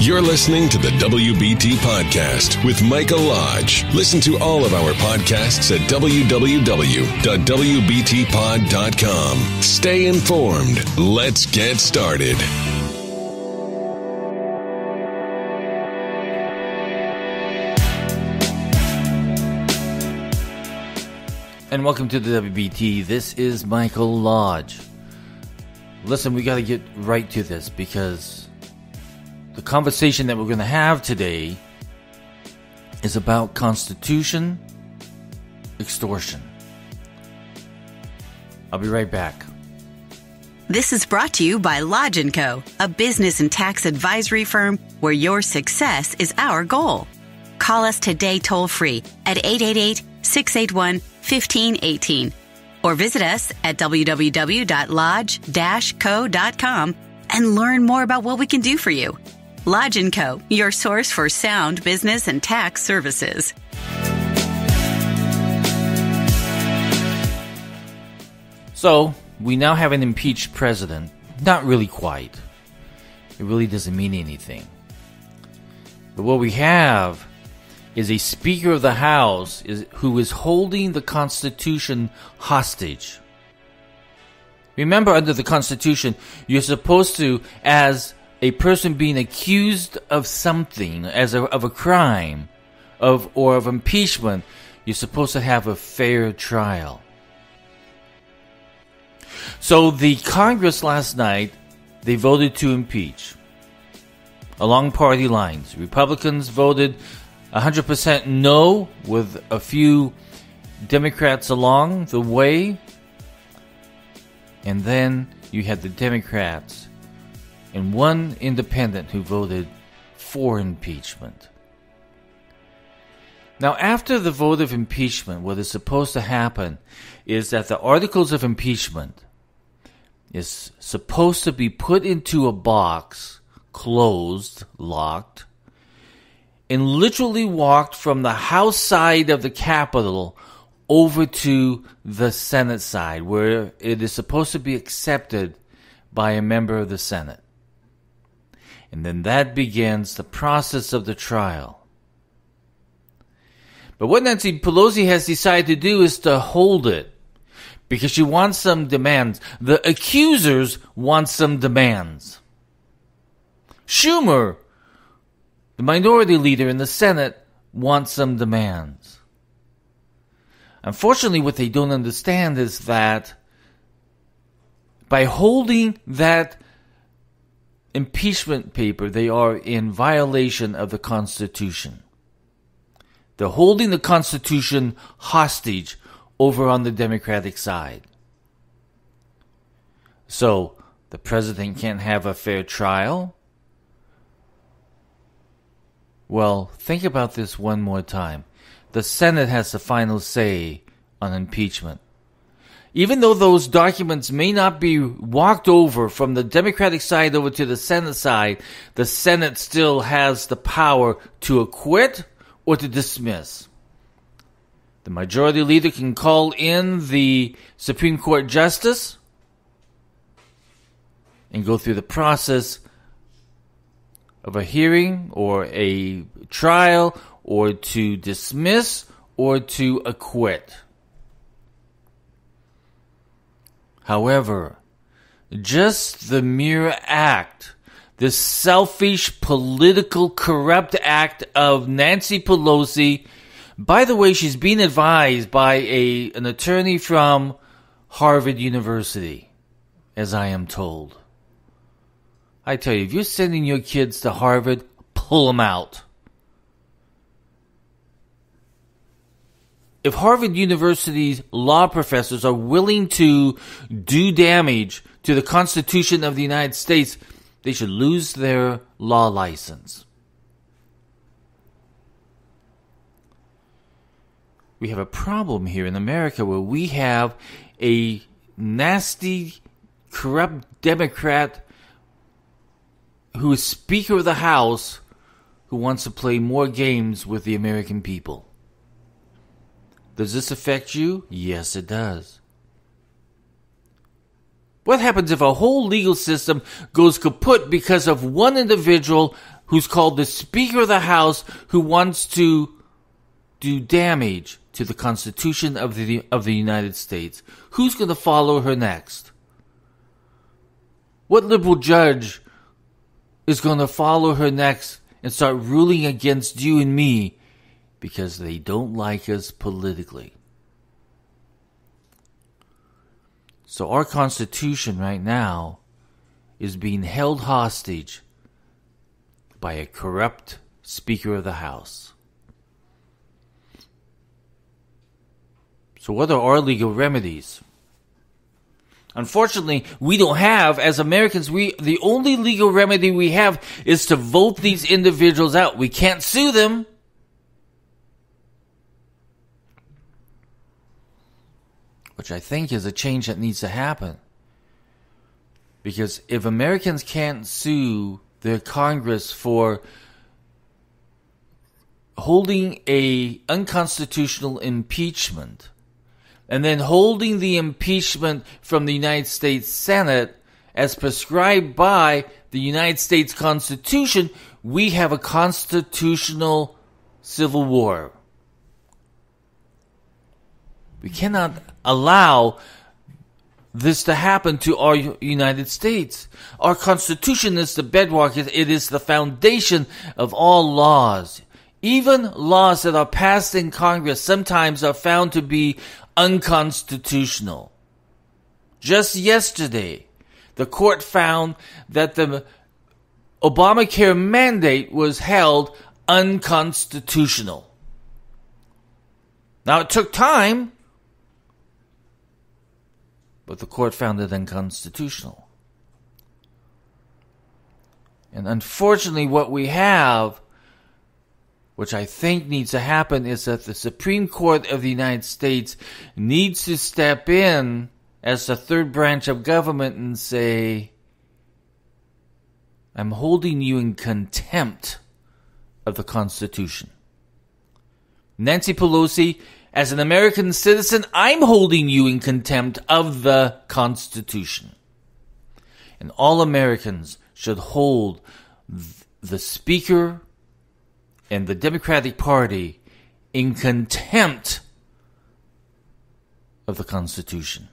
You're listening to the WBT Podcast with Michael Lodge. Listen to all of our podcasts at www.wbtpod.com. Stay informed. Let's get started. And welcome to the WBT. This is Michael Lodge. Listen, we got to get right to this because the conversation that we're going to have today is about Constitution, extortion. I'll be right back. This is brought to you by Lodge & Co., a business and tax advisory firm where your success is our goal. Call us today toll-free at 888-681-1518 or visit us at www.lodge-co.com and learn more about what we can do for you. Lodge & Co., your source for sound business and tax services. So, we now have an impeached president. Not really quite. It really doesn't mean anything. But what we have is a Speaker of the House who is holding the Constitution hostage. Remember, under the Constitution, you're supposed to, as a person being accused of something, of a crime, or of impeachment, you're supposed to have a fair trial. So the Congress last night, they voted to impeach along party lines. Republicans voted 100% no, with a few Democrats along the way. And then you had the Democrats and one independent who voted for impeachment. Now, after the vote of impeachment, what is supposed to happen is that the Articles of Impeachment is supposed to be put into a box, closed, locked, and literally walked from the House side of the Capitol over to the Senate side, where it is supposed to be accepted by a member of the Senate. And then that begins the process of the trial. But what Nancy Pelosi has decided to do is to hold it, because she wants some demands. The accusers want some demands. Schumer, the minority leader in the Senate, wants some demands. Unfortunately, what they don't understand is that by holding that impeachment paper, they are in violation of the Constitution. They're holding the Constitution hostage over on the Democratic side. So, the president can't have a fair trial. Well, think about this one more time. The Senate has the final say on impeachment. Even though those documents may not be walked over from the Democratic side over to the Senate side, the Senate still has the power to acquit or to dismiss. The majority leader can call in the Supreme Court justice and go through the process of a hearing or a trial, or to dismiss or to acquit. However, just the mere act, this selfish, political, corrupt act of Nancy Pelosi. By the way, she's being advised by an attorney from Harvard University, as I am told. I tell you, if you're sending your kids to Harvard, pull them out. If Harvard University's law professors are willing to do damage to the Constitution of the United States, they should lose their law license. We have a problem here in America where we have a nasty, corrupt Democrat who is Speaker of the House who wants to play more games with the American people. Does this affect you? Yes, it does. What happens if a whole legal system goes kaput because of one individual who's called the Speaker of the House, who wants to do damage to the Constitution of the United States. Who's going to follow her next? What liberal judge is going to follow her next and start ruling against you and me because they don't like us politically? So our Constitution right now is being held hostage by a corrupt Speaker of the House. So what are our legal remedies? Unfortunately, we don't have, as Americans, the only legal remedy we have is to vote these individuals out. We can't sue them. Which I think is a change that needs to happen. Because if Americans can't sue their Congress for holding a unconstitutional impeachment, and then holding the impeachment from the United States Senate as prescribed by the United States Constitution, we have a constitutional civil war. We cannot allow this to happen to our United States. Our Constitution is the bedrock. It is the foundation of all laws. Even laws that are passed in Congress sometimes are found to be unconstitutional. Just yesterday, the court found that the Obamacare mandate was held unconstitutional. Now, it took time, but the court found it unconstitutional. And unfortunately, what we have, which I think needs to happen, is that the Supreme Court of the United States needs to step in as the third branch of government and say, I'm holding you in contempt of the Constitution. Nancy Pelosi, as an American citizen, I'm holding you in contempt of the Constitution. And all Americans should hold the Speaker and the Democratic Party in contempt of the Constitution.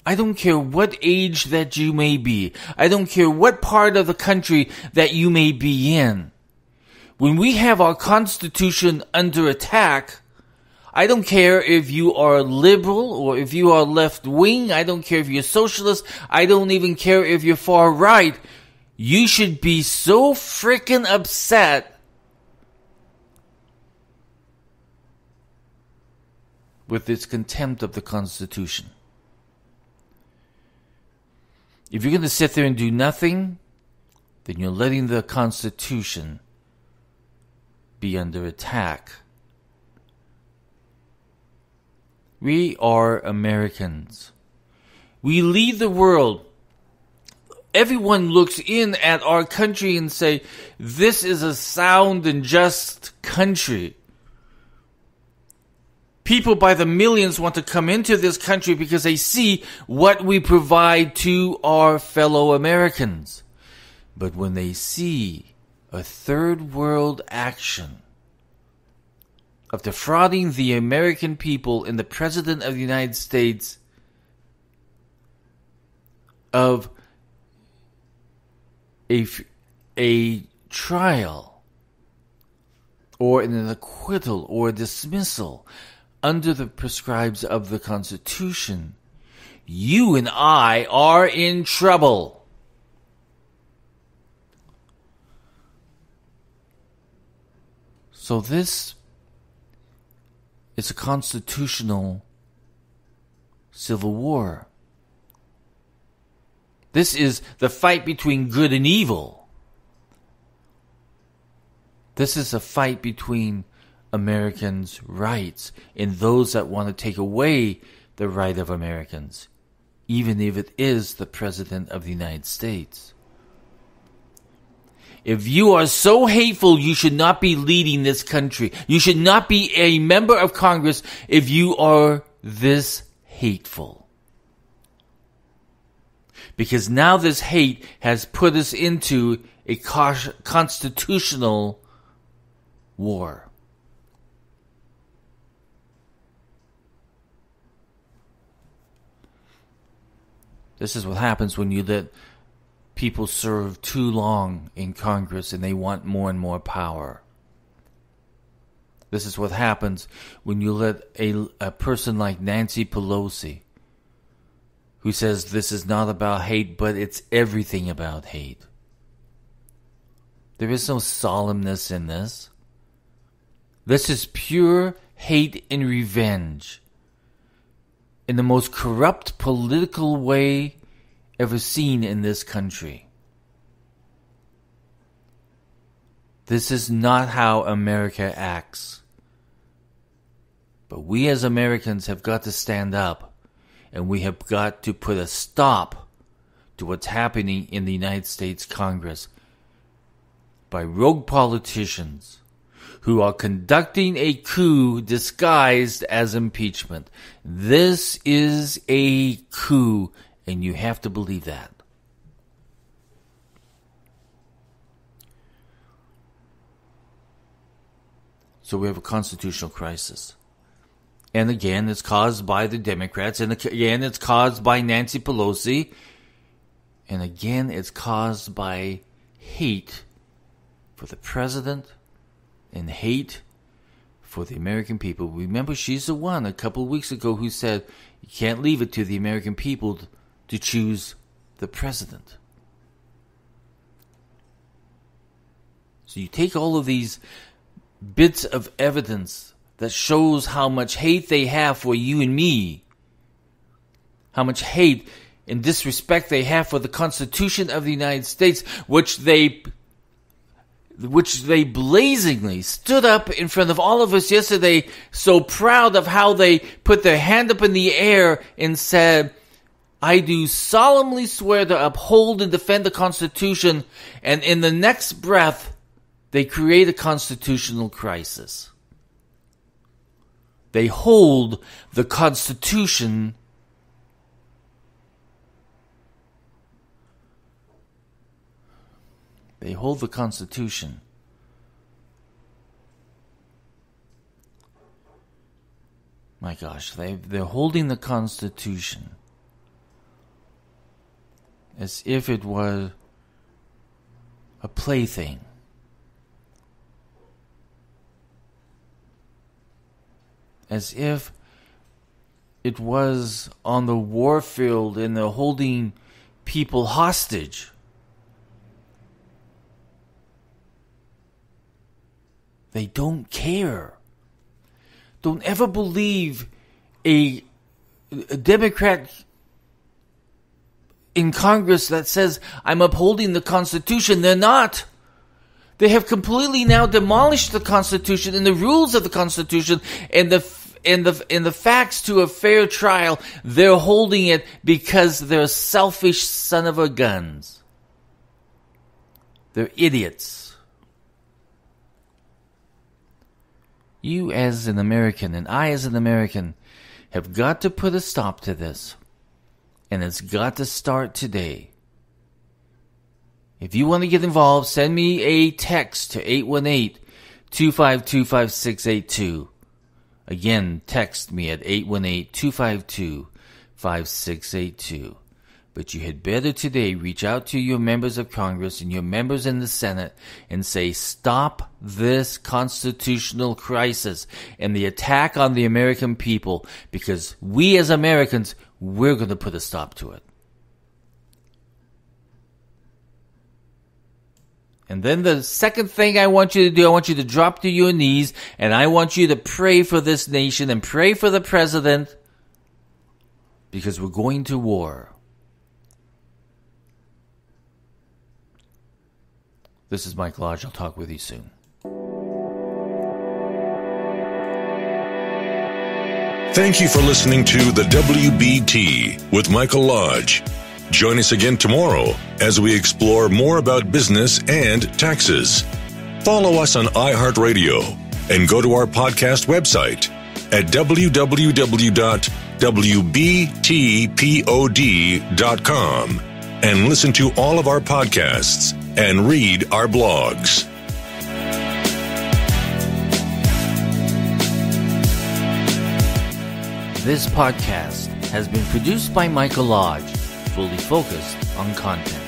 I don't care what age that you may be. I don't care what part of the country that you may be in. When we have our Constitution under attack, I don't care if you are liberal or if you are left-wing. I don't care if you're socialist. I don't even care if you're far-right. You should be so freaking upset with this contempt of the Constitution. If you're going to sit there and do nothing, then you're letting the Constitution be under attack. We are Americans. We lead the world. Everyone looks in at our country and say, this is a sound and just country. People by the millions want to come into this country because they see what we provide to our fellow Americans. But when they see a third world action of defrauding the American people and the President of the United States of a trial or an acquittal or a dismissal under the prescribes of the Constitution, you and I are in trouble. So this is a constitutional civil war. This is the fight between good and evil. This is a fight between Americans' rights and those that want to take away the right of Americans, even if it is the President of the United States. If you are so hateful, you should not be leading this country. You should not be a member of Congress if you are this hateful. Because now this hate has put us into a constitutional war. This is what happens when you let people serve too long in Congress and they want more and more power. This is what happens when you let a person like Nancy Pelosi, who says this is not about hate, but it's everything about hate. There is no solemnness in this. This is pure hate and revenge in the most corrupt political way ever seen in this country. This is not how America acts. But we as Americans have got to stand up, and we have got to put a stop to what's happening in the United States Congress by rogue politicians who are conducting a coup disguised as impeachment. This is a coup, and you have to believe that. So we have a constitutional crisis. And again, it's caused by the Democrats. And again, it's caused by Nancy Pelosi. And again, it's caused by hate for the president and hate for the American people. Remember, she's the one a couple of weeks ago who said you can't leave it to the American people to choose the president. So you take all of these bits of evidence that shows how much hate they have for you and me, how much hate and disrespect they have for the Constitution of the United States, which they blazingly stood up in front of all of us yesterday, so proud of how they put their hand up in the air and said, I do solemnly swear to uphold and defend the Constitution, and in the next breath, they create a constitutional crisis. They hold the Constitution My gosh, they're holding the Constitution as if it was a plaything. As if it was on the war field and they're holding people hostage. They don't care. Don't ever believe a Democrat in Congress that says, I'm upholding the Constitution. They're not. They have completely now demolished the Constitution and the rules of the Constitution and the facts to a fair trial. They're holding it because they're selfish son of a guns. They're idiots. You as an American and I as an American have got to put a stop to this. And it's got to start today. If you want to get involved, send me a text to 818-252-5682. Again, text me at 818-252-5682. But you had better today reach out to your members of Congress and your members in the Senate and say, stop this constitutional crisis and the attack on the American people, because we as Americans, we're going to put a stop to it. And then the second thing I want you to do, I want you to drop to your knees, and I want you to pray for this nation and pray for the president, because we're going to war. This is Mike Lodge. I'll talk with you soon. Thank you for listening to the WBT with Michael Lodge. Join us again tomorrow as we explore more about business and taxes. Follow us on iHeartRadio and go to our podcast website at www.wbtpod.com. and listen to all of our podcasts and read our blogs. This podcast has been produced by Michael Lodge, fully focused on content.